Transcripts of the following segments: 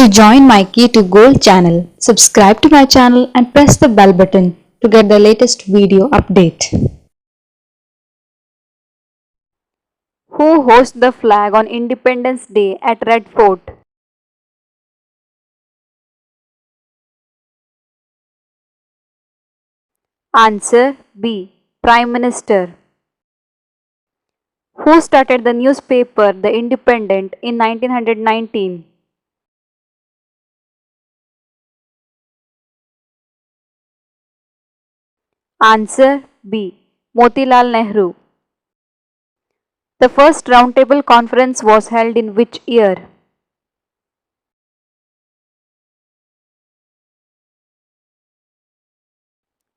join my Key to Gold channel. Subscribe to my channel and press the bell button to get the latest video update. Who hosts the flag on Independence Day at Red Fort? Answer B. Prime Minister. Who started the newspaper The Independent in 1919? Answer B. Motilal Nehru. The first roundtable conference was held in which year?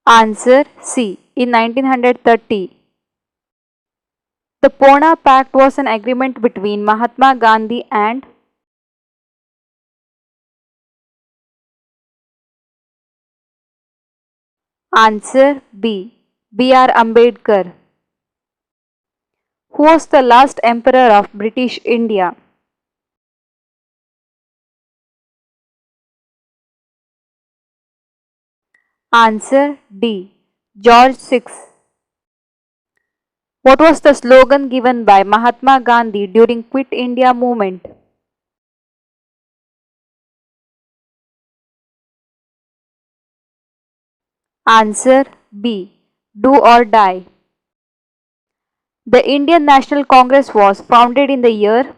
Answer C. In 1930. The Pune Pact was an agreement between Mahatma Gandhi and Answer B. B.R. Ambedkar. Who was the last emperor of British India? Answer D. George VI. What was the slogan given by Mahatma Gandhi during Quit India movement? Answer B. Do or die. The Indian National Congress was founded in the year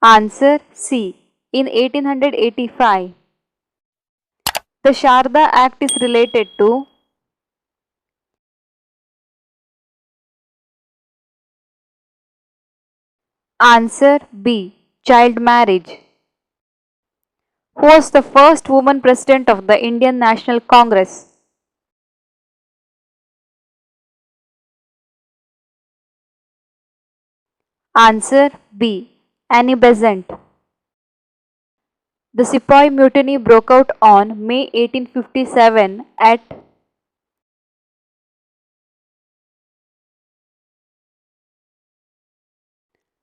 Answer C. In 1885. The Sharda Act is related to Answer B. Child marriage. Who was the first woman president of the Indian National Congress? Answer B. Annie Besant. The Sepoy Mutiny broke out on May 1857 at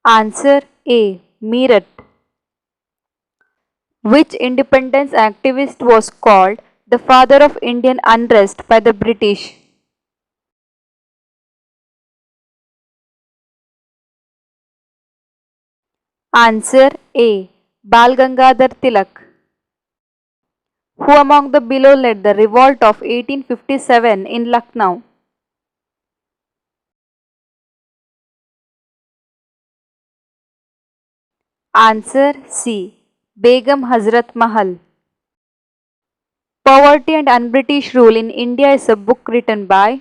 Answer A. Meerut. Which independence activist was called the father of Indian unrest by the British? Answer A. Bal Gangadhar Tilak. Who among the below led the revolt of 1857 in Lucknow? Answer C. Begum Hazrat Mahal. Poverty and Un-British Rule in India is a book written by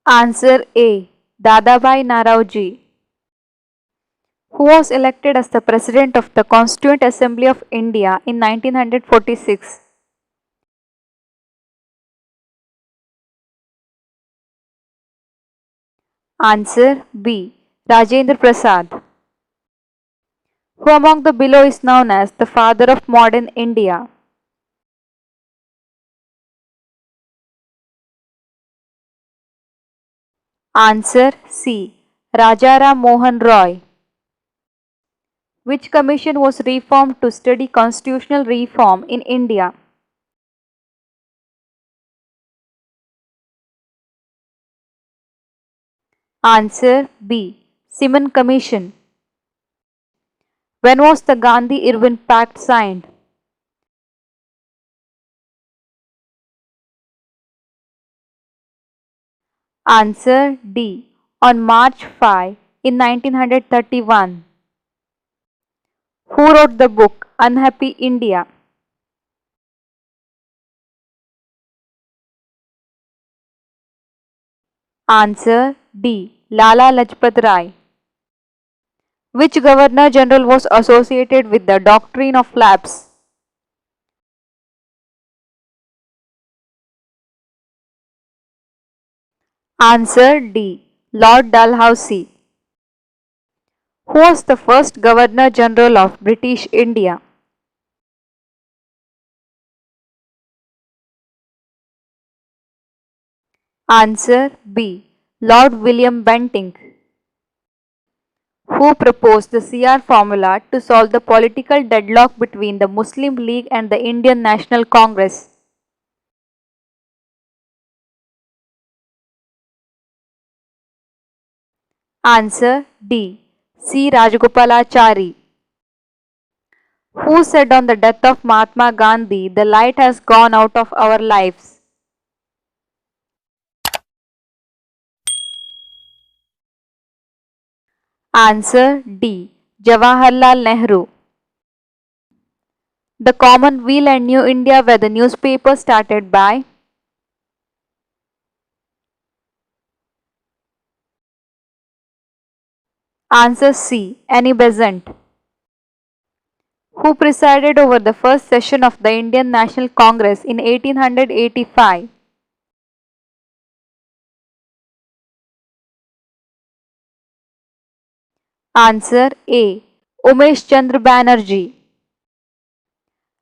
Answer A. Dadabhai Naoroji. Who was elected as the President of the Constituent Assembly of India in 1946? Answer B. Rajendra Prasad. Who among the below is known as the father of modern India? Answer C. Raja Ram Mohan Roy. Which commission was reformed to study constitutional reform in India? Answer B. Simon Commission. When was the Gandhi-Irwin Pact signed? Answer D. On March 5 in 1931. Who wrote the book Unhappy India? Answer D. Lala Lajpat Rai. Which Governor General was associated with the doctrine of lapse? Answer D. Lord Dalhousie. Who was the first Governor General of British India? Answer B. Lord William Bentinck. Who proposed the CR formula to solve the political deadlock between the Muslim League and the Indian National Congress? Answer D. C. Rajagopalachari. Who said on the death of Mahatma Gandhi, the light has gone out of our lives? Answer D. Jawaharlal Nehru. The Commonweal and New India were the newspapers started by? Answer C. Annie Besant. Who presided over the first session of the Indian National Congress in 1885? Answer A. Umesh Chandra Banerjee.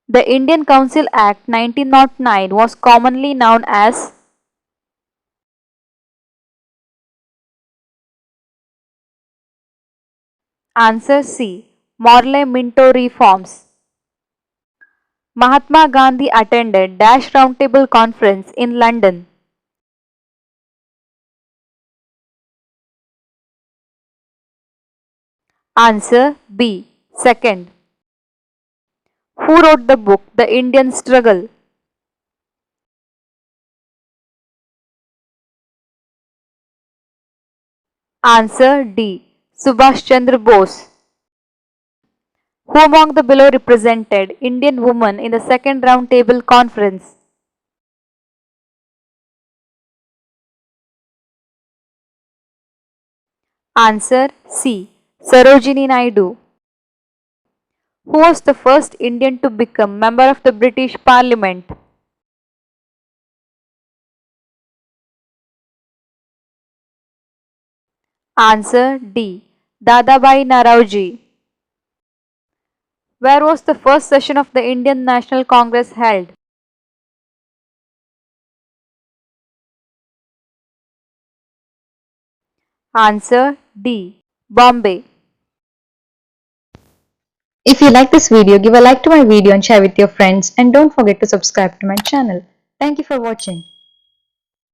The Indian Council Act 1909 was commonly known as? Answer C. Morley-Minto reforms. Mahatma Gandhi attended Dash Roundtable Conference in London. Answer B. Second. Who wrote the book The Indian Struggle? Answer D. Subhash Chandra Bose. Who among the below represented Indian women in the second round table conference? Answer C. Sarojini Naidu. Who was the first Indian to become member of the British Parliament? Answer D. Dadabhai Naoroji. Where was the first session of the Indian National Congress held? Answer D. Bombay. If you like this video, give a like to my video and share with your friends, and don't forget to subscribe to my channel. Thank you for watching.